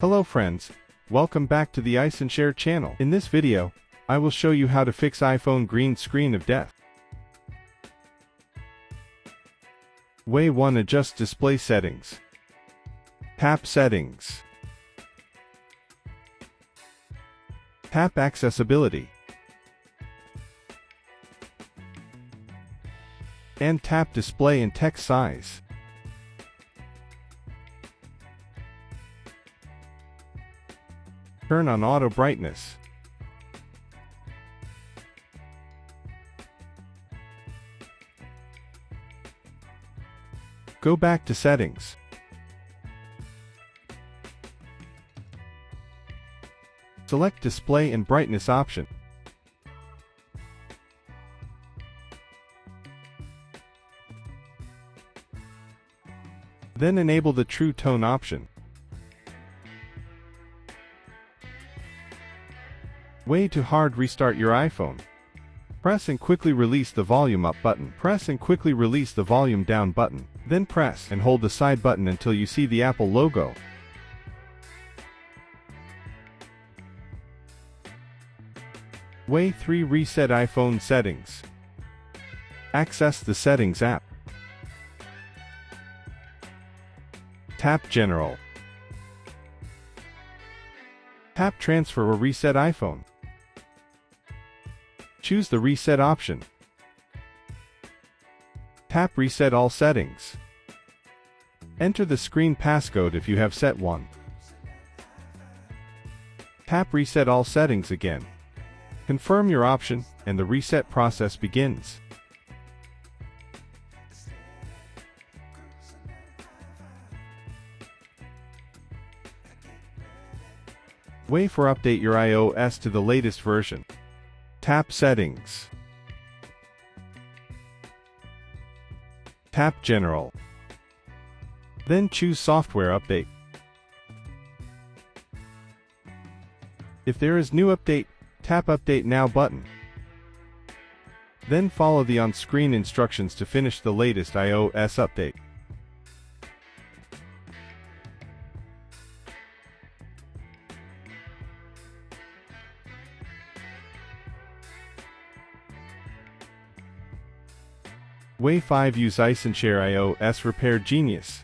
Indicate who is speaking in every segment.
Speaker 1: Hello friends, welcome back to the iShare channel. In this video, I will show you how to fix iPhone green screen of death. Way 1. Adjust display settings. Tap Settings. Tap Accessibility. And tap Display and Text Size. Turn on Auto Brightness. Go back to Settings. Select Display and Brightness option. Then enable the True Tone option. Way to hard restart your iPhone. Press and quickly release the volume up button. Press and quickly release the volume down button. Then press and hold the side button until you see the Apple logo. Way 3. Reset iPhone settings. Access the Settings app. Tap General. Tap Transfer or Reset iPhone. Choose the Reset option. Tap Reset all settings. Enter the screen passcode if you have set one. Tap Reset all settings again. Confirm your option, and the reset process begins. Wait for update your iOS to the latest version. Tap Settings. Tap General. Then choose Software Update. If there is new update, tap Update Now button. Then follow the on-screen instructions to finish the latest iOS update. Way 5. Use iShare iOS Repair Genius.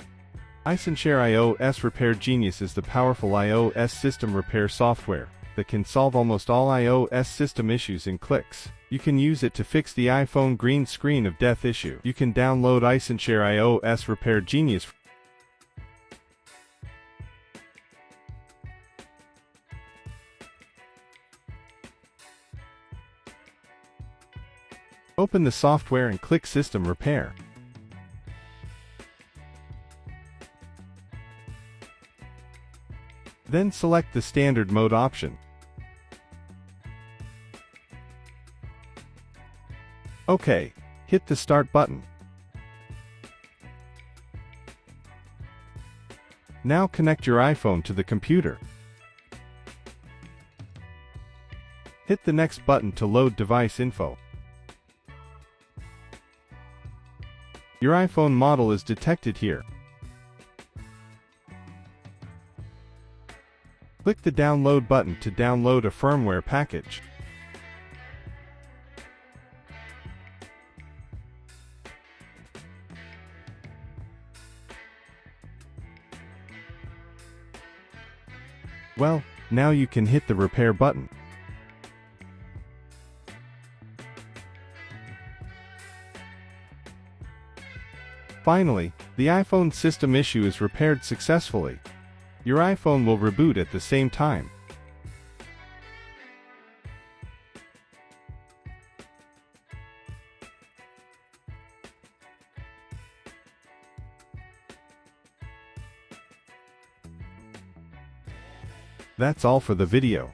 Speaker 1: iShare iOS Repair Genius is the powerful iOS system repair software that can solve almost all iOS system issues in clicks. You can use it to fix the iPhone green screen of death issue. You can download iShare iOS Repair Genius. Open the software and click System Repair. Then select the Standard Mode option. OK, hit the Start button. Now connect your iPhone to the computer. Hit the next button to load device info. Your iPhone model is detected here. Click the Download button to download a firmware package. Well, now you can hit the Repair button. Finally, the iPhone system issue is repaired successfully. Your iPhone will reboot at the same time. That's all for the video.